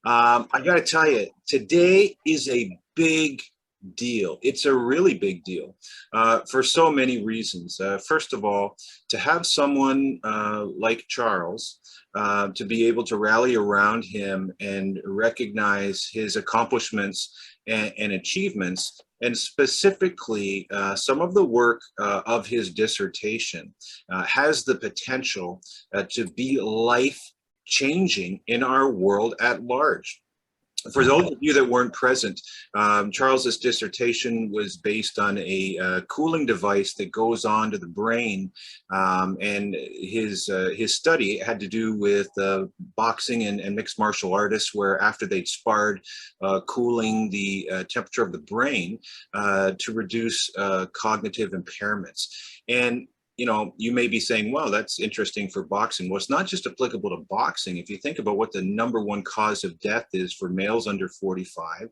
I got to tell you, today is a big deal. It's a really big deal for so many reasons. First of all, to have someone like Charles to be able to rally around him and recognize his accomplishments and achievements, and specifically some of the work of his dissertation has the potential to be life changing in our world at large. For those of you that weren't present, Charles's dissertation was based on a cooling device that goes on to the brain, and his study had to do with boxing and mixed martial artists, where after they'd sparred, cooling the temperature of the brain to reduce cognitive impairments. And you may be saying, well, that's interesting for boxing. Well, it's not just applicable to boxing. If you think about what the #1 cause of death is for males under 45,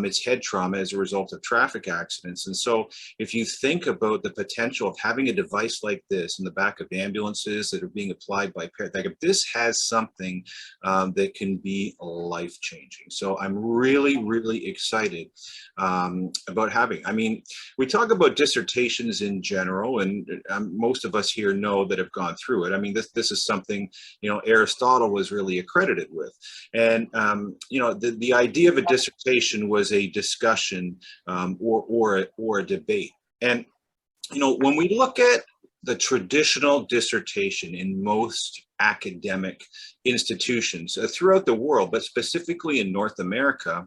it's head trauma as a result of traffic accidents. And so if you think about the potential of having a device like this in the back of ambulances that are being applied by paramedics, this has something that can be life-changing. So I'm really, really excited about having. I mean, we talk about dissertations in general, and most of us here know that have gone through it. I mean, this is something, Aristotle was really accredited with. And, the idea of a dissertation was a discussion or a debate. And, when we look at the traditional dissertation in most academic institutions throughout the world, but specifically in North America,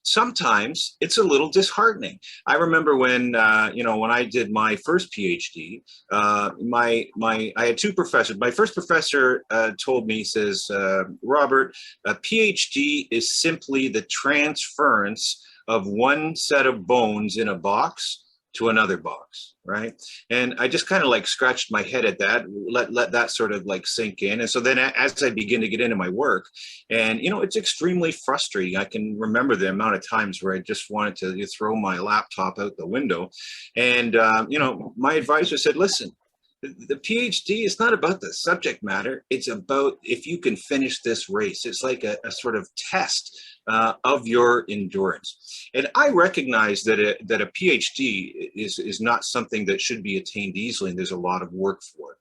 sometimes it's a little disheartening. I remember when I did my first PhD, I had two professors. My first professor told me, he says, Robert, a PhD is simply the transference of one set of bones in a box to another box, right? And I just kind of like scratched my head at that, let that sort of like sink in. And so then as I begin to get into my work, and it's extremely frustrating. I can remember the amount of times where I just wanted to throw my laptop out the window. And my advisor said, listen, the PhD is not about the subject matter. It's about if you can finish this race. It's like a sort of test of your endurance. And I recognize that a PhD is not something that should be attained easily, and there's a lot of work for it.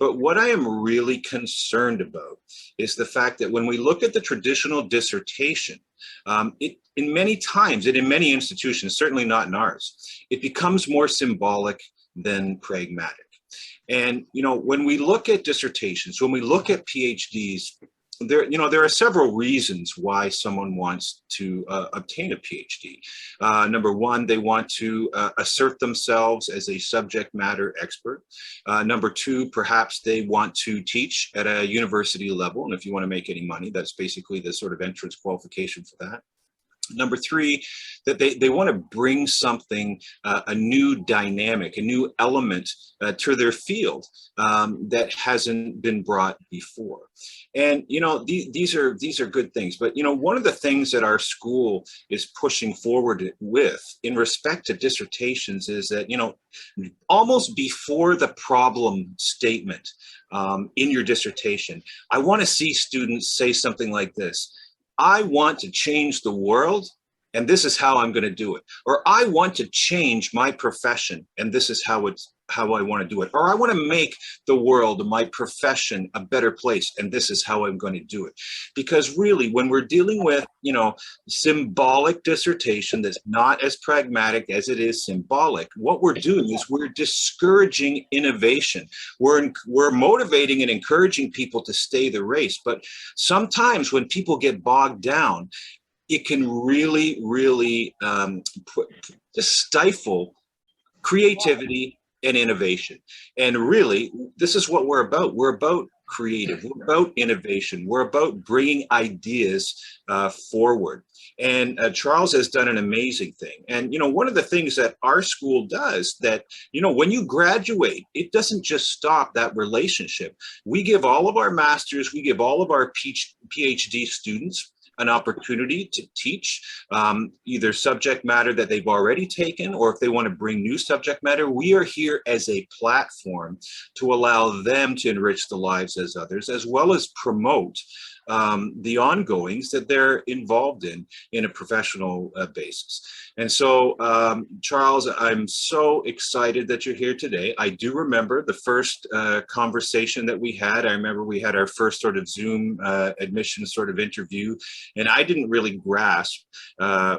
But what I am really concerned about is the fact that when we look at the traditional dissertation, in many times and in many institutions, certainly not in ours, it becomes more symbolic than pragmatic. And, when we look at dissertations, when we look at PhDs, there are several reasons why someone wants to obtain a PhD. Number one, they want to assert themselves as a subject matter expert. Number two, perhaps they want to teach at a university level. And if you want to make any money, that's basically the sort of entrance qualification for that. Number three, that they want to bring something, a new dynamic, a new element to their field that hasn't been brought before. And, these are good things. But, one of the things that our school is pushing forward with in respect to dissertations is that, almost before the problem statement in your dissertation, I want to see students say something like this: I want to change the world, and this is how I'm going to do it. Or I want to change my profession, and this is how I want to do it. Or I want to make the world, my profession, a better place, and this is how I'm going to do it. Because really, when we're dealing with, symbolic dissertation that's not as pragmatic as it is symbolic, what we're doing is we're discouraging innovation. We're motivating and encouraging people to stay the race. But sometimes when people get bogged down, it can really, really just stifle creativity and innovation. And really, this is what we're about. We're about creative. We're about innovation. We're about bringing ideas forward. And Charles has done an amazing thing. And, one of the things that our school does that, when you graduate, it doesn't just stop that relationship. We give all of our masters, we give all of our PhD students an opportunity to teach either subject matter that they've already taken, or if they want to bring new subject matter, we are here as a platform to allow them to enrich the lives as others, as well as promote the ongoings that they're involved in a professional basis. And so, Charles, I'm so excited that you're here today. I do remember the first conversation that we had. I remember we had our first sort of Zoom admission sort of interview, and I didn't really grasp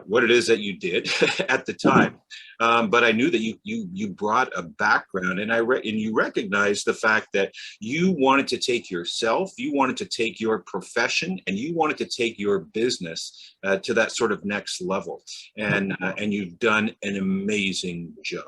what it is that you did at the time. But I knew that you brought a background, and you recognized the fact that you wanted to take yourself, you wanted to take your profession, and you wanted to take your business to that sort of next level. And you've done an amazing job.